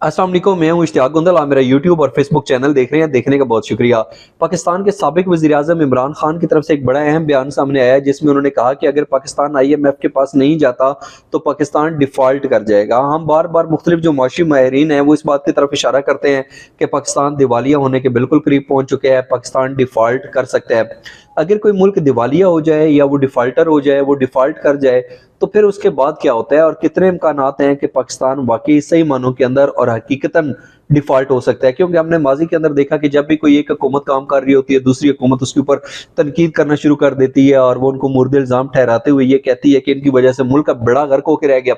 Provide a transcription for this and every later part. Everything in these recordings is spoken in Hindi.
अस्सलाम वालेकुम, मैं हूं इश्तियाक गुंदल। आप मेरा यूट्यूब और फेसबुक चैनल देख रहे हैं, देखने का बहुत शुक्रिया। पाकिस्तान के साबिक वज़ीर-ए-आज़म इमरान खान की तरफ से एक बड़ा अहम बयान सामने आया है, जिसमें उन्होंने कहा कि अगर पाकिस्तान IMF के पास नहीं जाता तो पाकिस्तान डिफ़ॉल्ट कर जाएगा। हम बार बार मुख्तलिफ जो मुआशी माहिरीन हैं वो इस बात की तरफ इशारा करते हैं कि पाकिस्तान दिवालिया होने के बिल्कुल करीब पहुँच चुके हैं, पाकिस्तान डिफ़ॉल्ट कर सकता है। अगर कोई मुल्क दिवालिया हो जाए या वो डिफ़ाल्टर हो जाए, वो डिफ़ॉल्ट कर जाए, तो फिर उसके बाद क्या होता है और कितने इम्कानात हैं कि पाकिस्तान वाकई सही मानों के अंदर और हकीकतन डिफ़ॉल्ट हो सकता है। क्योंकि हमने माजी के अंदर देखा कि जब भी कोई एक हुकूमत काम कर रही होती है, दूसरी हुकूमत उसके ऊपर तनकीद करना शुरू कर देती है और वो उनको मुर्द इल्ज़ाम ठहराते हुए ये कहती है कि इनकी वजह से मुल्क का बेड़ा गर्क होकर रह गया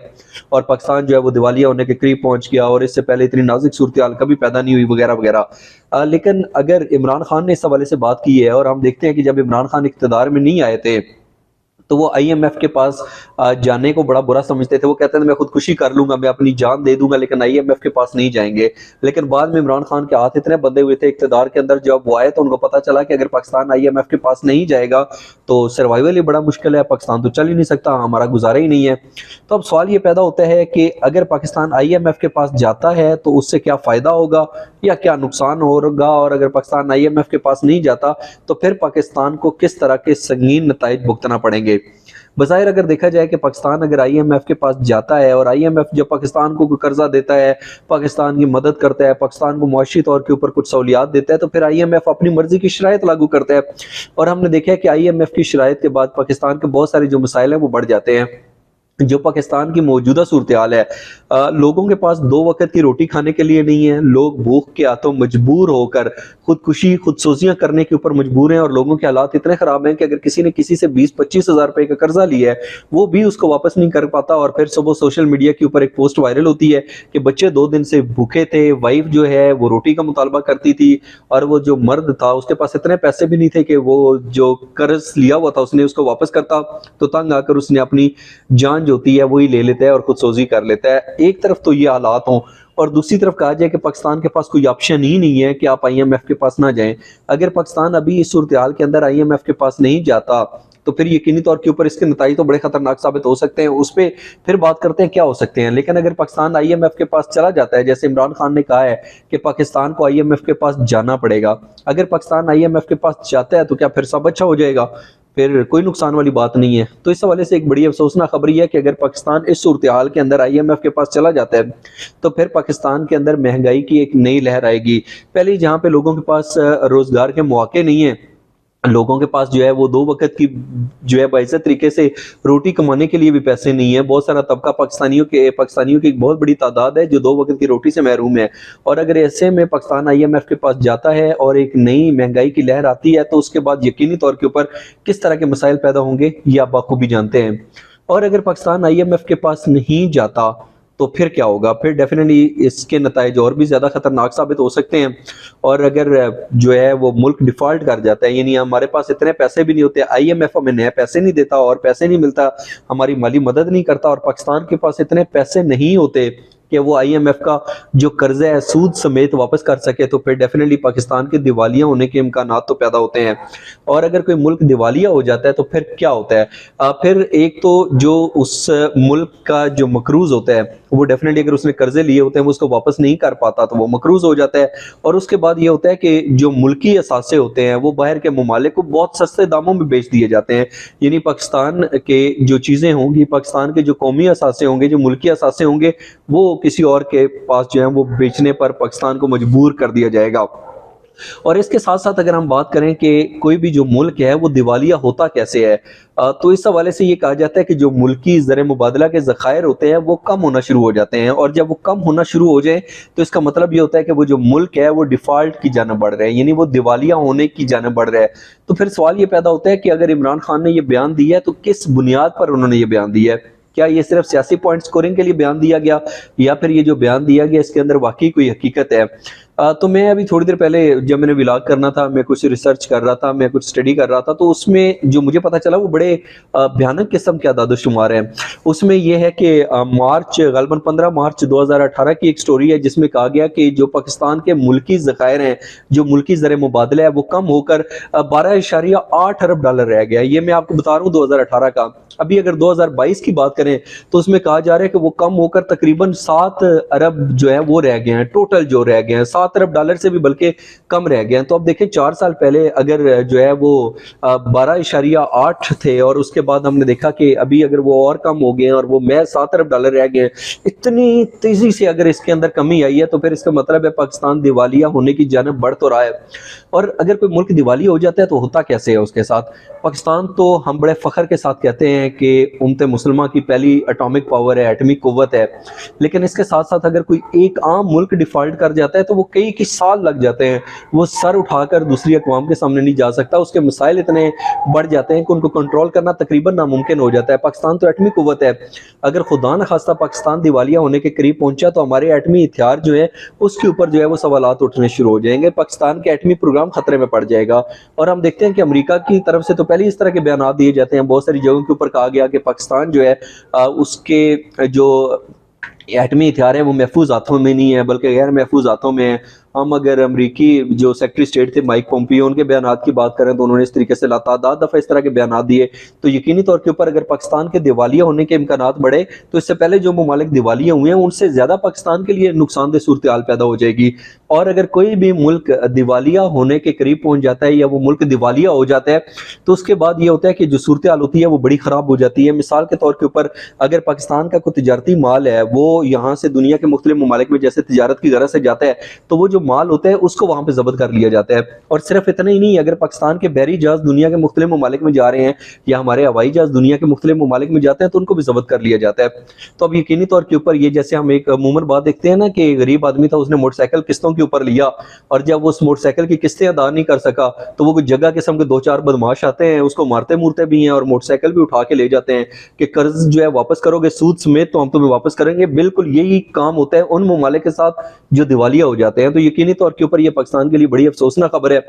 और पाकिस्तान जो है वो दिवालिया होने के करीब पहुंच गया और इससे पहले इतनी नाजुक सूरत हाल कभी पैदा नहीं हुई वगैरह वगैरह। लेकिन अगर इमरान खान ने इस हवाले से बात की है और हम देखते हैं कि जब इमरान खान इक़्तिदार में नहीं आए थे तो वो IMF के पास जाने को बड़ा बुरा समझते थे। वो कहते थे मैं खुदकुशी कर लूंगा, मैं अपनी जान दे दूंगा, लेकिन IMF के पास नहीं जाएंगे। लेकिन बाद में इमरान खान के हाथ इतने बंधे हुए थे इक़्तिदार के अंदर, जब वो आए तो उनको पता चला कि अगर पाकिस्तान IMF के पास नहीं जाएगा तो सर्वाइवल ही बड़ा मुश्किल है, पाकिस्तान तो चल ही नहीं सकता, हमारा गुजारा ही नहीं है। तो अब सवाल ये पैदा होता है कि अगर पाकिस्तान IMF के पास जाता है तो उससे क्या फ़ायदा होगा या क्या नुकसान होगा, और अगर पाकिस्तान IMF के पास नहीं जाता तो फिर पाकिस्तान को किस तरह के संगीन नताइज भुगतना पड़ेंगे। बज़ाहिर अगर देखा जाए कि पाकिस्तान अगर IMF के पास जाता है और IMF जब पाकिस्तान को कर्जा देता है, पाकिस्तान की मदद करता है, पाकिस्तान को मुआशी तौर के ऊपर कुछ सहूलियात देता है, तो फिर IMF अपनी मर्जी की शराइत लागू करता है। और हमने देखा है कि IMF की शराइत के बाद पाकिस्तान के बहुत सारे जो मसाइल हैं वो बढ़ जाते हैं। जो पाकिस्तान की मौजूदा सूरत हाल है, लोगों के पास 2 वक़्त की रोटी खाने के लिए नहीं है, लोग भूख के हाथों मजबूर होकर खुदकुशी, खुदसोजियाँ करने के ऊपर मजबूर हैं और लोगों के हालात इतने ख़राब हैं कि अगर किसी ने किसी से 20-25 हज़ार रुपए का कर्जा लिया है, वो भी उसको वापस नहीं कर पाता। और फिर सुबह सोशल मीडिया के ऊपर एक पोस्ट वायरल होती है कि बच्चे 2 दिन से भूखे थे, वाइफ जो है वो रोटी का मुतालबा करती थी और वो जो मर्द था उसके पास इतने पैसे भी नहीं थे कि वो जो कर्ज लिया हुआ था उसने उसको वापस करता, तो तंग आकर उसने अपनी जान जो होती है वही ले लेता है और खुदसोजी कर लेता है। एक तरफ तो ये हालात हों और दूसरी तरफ कहा जाए कि पाकिस्तान के पास कोई ऑप्शन ही नहीं है कि आप IMF के पास ना जाएं। अगर पाकिस्तान अभी इस सूरत हाल के अंदर IMF के पास नहीं जाता तो फिर यकीनी तौर के ऊपर इसके नतीजे तो बड़े खतरनाक साबित हो सकते हैं। उस पर फिर बात करते हैं क्या हो सकते हैं। लेकिन अगर पाकिस्तान IMF के पास चला जाता है, जैसे इमरान खान ने कहा है कि पाकिस्तान को IMF के पास जाना पड़ेगा, अगर पाकिस्तान IMF के पास जाता है तो क्या फिर सब अच्छा हो जाएगा? फिर कोई नुकसान वाली बात नहीं है। तो इस हवाले से एक बड़ी अफसोसनाक खबर यह है कि अगर पाकिस्तान इस सूरत हाल के अंदर IMF के पास चला जाता है तो फिर पाकिस्तान के अंदर महंगाई की एक नई लहर आएगी। पहले जहाँ पे लोगों के पास रोजगार के मौके नहीं है, लोगों के पास जो है वो 2 वक़्त की जो है बाइज़्ज़त तरीके से रोटी कमाने के लिए भी पैसे नहीं है। बहुत सारा तबका पाकिस्तानियों की एक बहुत बड़ी तादाद है जो 2 वक़्त की रोटी से महरूम है। और अगर ऐसे में पाकिस्तान IMF के पास जाता है और एक नई महंगाई की लहर आती है तो उसके बाद यकीनी तौर के ऊपर किस तरह के मसाइल पैदा होंगे ये आप बखूबी जानते हैं। और अगर पाकिस्तान IMF के पास नहीं जाता तो फिर क्या होगा? फिर डेफिनेटली इसके नताइज और भी ज़्यादा खतरनाक साबित हो सकते हैं। और अगर जो है वो मुल्क डिफ़ॉल्ट कर जाता है, यानी हमारे पास इतने पैसे भी नहीं होते, IMF हमें नए पैसे नहीं देता और पैसे नहीं मिलता, हमारी माली मदद नहीं करता और पाकिस्तान के पास इतने पैसे नहीं होते कि वो IMF का जो कर्जा है सूद समेत वापस कर सके, तो फिर डेफिनेटली पाकिस्तान के दिवालिया होने के इम्कानात तो पैदा होते हैं। और अगर कोई मुल्क दिवालिया हो जाता है तो फिर क्या होता है? फिर एक तो जो उस मुल्क का जो मकरूज होता है वो डेफिनेटली अगर उसने कर्जे लिए होते हैं वो उसको वापस नहीं कर पाता तो वो मकरूज हो जाता है। और उसके बाद ये होता है कि जो मुल्की असासे होते हैं वो बाहर के ममालिक को बहुत सस्ते दामों में बेच दिए जाते हैं। यानी पाकिस्तान के जो चीज़ें होंगी, पाकिस्तान के जो कौमी असासे होंगे, जो मुल्की असासे होंगे, वो किसी और के पास जो है वो बेचने पर पाकिस्तान को मजबूर कर दिया जाएगा। और इसके साथ साथ अगर हम बात करें कि कोई भी जो मुल्क है वो दिवालिया होता कैसे है, तो इस हवाले से ये कहा जाता है कि जो मुल्की ज़र मुबादला के ज़खायर होते हैं वो कम होना शुरू हो जाते हैं और जब वो कम होना शुरू हो जाए तो इसका मतलब ये होता है कि वो जो मुल्क है वो डिफ़ॉल्ट की जानिब बढ़ रहा है, यानी वो दिवालिया होने की जानिब बढ़ रहा है। तो फिर सवाल ये पैदा होता है कि अगर इमरान खान ने ये बयान दिया है तो किस बुनियाद पर उन्होंने ये बयान दिया है? क्या ये सिर्फ सियासी पॉइंट स्कोरिंग के लिए बयान दिया गया या फिर ये जो बयान दिया गया इसके अंदर वाकई कोई हकीकत है? तो मैं अभी थोड़ी देर पहले जब मैंने व्लॉग करना था, मैं कुछ रिसर्च कर रहा था, मैं कुछ स्टडी कर रहा था, तो उसमें जो मुझे पता चला वो बड़े भयानक किस्म के आदाद-ओ-शुमार हैं। उसमें ये है कि मार्च गलबन 15 मार्च 2018 की एक स्टोरी है जिसमें कहा गया कि जो पाकिस्तान के मुल्की ज़खायर हैं, जो मुल्की ज़र मुबादला है वो कम होकर 12.8 अरब डॉलर रह गया है। ये मैं आपको बता रहा हूँ 2018 का। अभी अगर 2022 की बात करें तो उसमें कहा जा रहा है कि वो कम होकर तकरीबन 7 अरब जो है वो रह गए हैं, टोटल जो रह गए हैं 7 अरब डॉलर से भी बल्कि कम रह गए हैं। तो अब देखें 4 साल पहले अगर जो है वो 12.8 थे और उसके बाद हमने देखा कि अभी अगर वो और कम हो गए हैं और वो महज 7 अरब डॉलर रह गए हैं, इतनी तेजी से अगर इसके अंदर कमी आई है तो फिर इसका मतलब है पाकिस्तान दिवालिया होने की जानब बढ़ तो रहा है। और अगर कोई मुल्क दिवालिया हो जाता है तो होता कैसे है उसके साथ? पाकिस्तान तो हम बड़े फख्र के साथ कहते हैं कि उम्मत मुसलमान की पहली एटॉमिक पावर है, एटमी कुव्वत है, लेकिन इसके साथ साथ अगर कोई एक आम मुल्क डिफॉल्ट कर जाता है तो वो कई साल लग जाते हैं, वो सर उठाकर दूसरी अक़वाम के सामने नहीं जा सकता। उसके मसाइल इतने बढ़ जाते हैं कि उनको कंट्रोल करना तकरीबन नामुमकिन हो जाता है। पाकिस्तान तो एटमी कुव्वत है, अगर खुदा न खास्ता पाकिस्तान दिवालिया होने के करीब पहुंचा तो हमारे एटमी हथियार जो है उसके ऊपर जो है वो सवालात उठने शुरू हो जाएंगे, पाकिस्तान के एटमी प्रोग्राम खतरे में पड़ जाएगा। और हम देखते हैं कि अमेरिका की तरफ से तो पहले इस तरह के बयान दिए जाते हैं, बहुत सारी जगहों के ऊपर कहा गया कि पाकिस्तान जो है उसके जो एटमी हथियार है वो महफूज हाथों में नहीं है बल्कि गैर महफूज हाथों में है। हम अगर अमरीकी जो सेक्रेटरी स्टेट थे माइक पोम्पियो उनके बयान की बात करें तो उन्होंने इस तरीके से लातादाद दफ़ा इस तरह के बयान दिए। तो यकीनी तौर के ऊपर अगर पाकिस्तान के दिवालिया होने के इम्कानात बढ़े तो इससे पहले जो ममालिक दिवालिया हुए हैं उनसे ज़्यादा पाकिस्तान के लिए नुकसानदेह सूरत हाल पैदा हो जाएगी। और अगर कोई भी मुल्क दिवालिया होने के करीब पहुंच जाता है या वो मुल्क दिवालिया हो जाता है तो उसके बाद ये होता है कि जो सूरत हाल होती है वो बड़ी ख़राब हो जाती है। मिसाल के तौर के ऊपर अगर पाकिस्तान का कोई तजारती माल है वो यहाँ से दुनिया के मुख्तलिफ ममालिक में जैसे तजारत की गरज से जाता है तो वो जो माल होता है उसको वहां पे जब्त कर लिया जाता है। और सिर्फ इतना ही नहीं, अगर पाकिस्तान के बहरी जहाज दुनिया के मुख्तलिफ ममालिक में जा रहे हैं या हमारे हवाई जहाज दुनिया के मुख्तलिफ ममालिक में जाते हैं तो उनको भी जब्त कर लिया जाता है। तो अब यकीनी तौर के ऊपर ये जैसे हम एक अमूमन बात देखते हैं ना कि गरीब आदमी था उसने मोटरसाइकिल किस्तों के ऊपर लिया और जब वो उस मोटरसाइकिल की किस्तें अदा नहीं कर सका तो वो कुछ जगह किस्म के 2-4 बदमाश आते हैं, उसको मारते मूरते भी हैं और मोटरसाइकिल भी उठा के ले जाते हैं कि कर्ज जो है वापस करोगे सूद समेत तो हम तुम्हें वापस करेंगे। बिल्कुल यही काम होता है उन ममालिक के साथ जो दिवालिया हो जाते हैं। तो यकीनी तौर के ऊपर ये पाकिस्तान के लिए बड़ी अफसोसनाक खबर है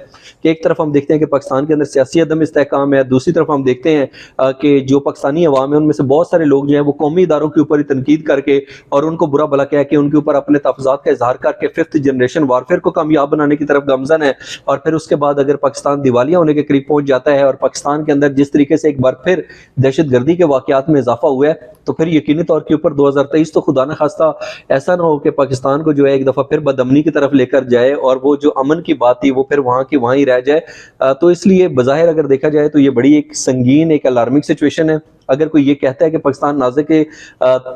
कि एक तरफ हम देखते हैं कि पाकिस्तान के अंदर सियासी अदम इस्तेहकाम है, दूसरी तरफ हम देखते हैं कि जो पाकिस्तानी अवाम है उनमें से बहुत सारे लोग जो है वो कौमी इदारों के ऊपर ही तनकीद करके और उनको बुरा भला कह के उनके ऊपर अपने तहफ़्फ़ुज़ात का इजहार करके 5th जनरेशन वारफेयर को कामयाब बनाने की तरफ गमजन है। और फिर उसके बाद अगर पाकिस्तान दिवालिया होने के करीब पहुंच जाता है और पाकिस्तान के अंदर जिस तरीके से एक बार फिर दहशतगर्दी के वाकयात में इजाफा हुआ है तो फिर यकीनी तौर के ऊपर 2023 तो खुदा न खास्ता ऐसा ना हो कि पाकिस्तान को जो है एक दफ़ा फिर बदअमनी की तरफ लेकर जाए और वो जो अमन की बात थी वो फिर वहाँ की वहाँ ही रह जाए। तो इसलिए बज़ाहिर अगर देखा जाए तो ये बड़ी एक संगीन एक अलार्मिंग सिचुएशन है। अगर कोई ये कहता है कि पाकिस्तान नाज़िक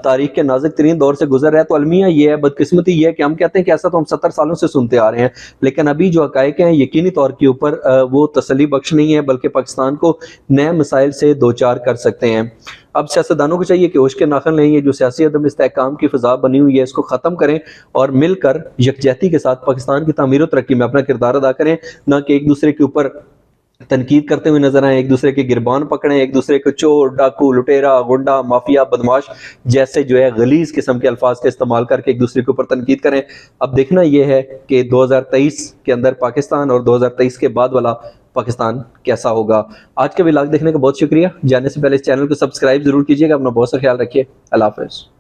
तारीख के नाज़िक तरीन दौर से गुजर रहा है तो अलमिया ये है, बदकिस्मती ये है कि हम कहते हैं कि ऐसा तो हम 70 सालों से सुनते आ रहे हैं, लेकिन अभी जो हक़ाइक़ हैं यकीनी तौर के ऊपर वो तसल्ली बख्श नहीं है बल्कि पाकिस्तान को नए मसाइल से दो चार कर सकते हैं। अब सियासतदानों को चाहिए कि होश के नाखन लें, ये जो सियासी अदम इस्तेहकाम की फ़िज़ा बनी हुई है इसको ख़त्म करें और मिलकर यकजहती के साथ पाकिस्तान की तामीर और तरक्की में अपना किरदार अदा करें, ना कि एक दूसरे के ऊपर तनकीद करते हुए नजर आए, एक दूसरे के गिरबान पकड़े, एक दूसरे को चोर डाकू लुटेरा गुंडा माफिया बदमाश जैसे जो है गलीज किस्म के अल्फाज का इस्तेमाल करके एक दूसरे के ऊपर तनकीद करें। अब देखना यह है कि 2023 के अंदर पाकिस्तान और 2023 के बाद वाला पाकिस्तान कैसा होगा। आज का व्लॉग देखने का बहुत शुक्रिया। जाने से पहले इस चैनल को सब्सक्राइब जरूर कीजिएगा। अपना बहुत सा ख्याल रखिए। अल्लाह हाफ़िज़।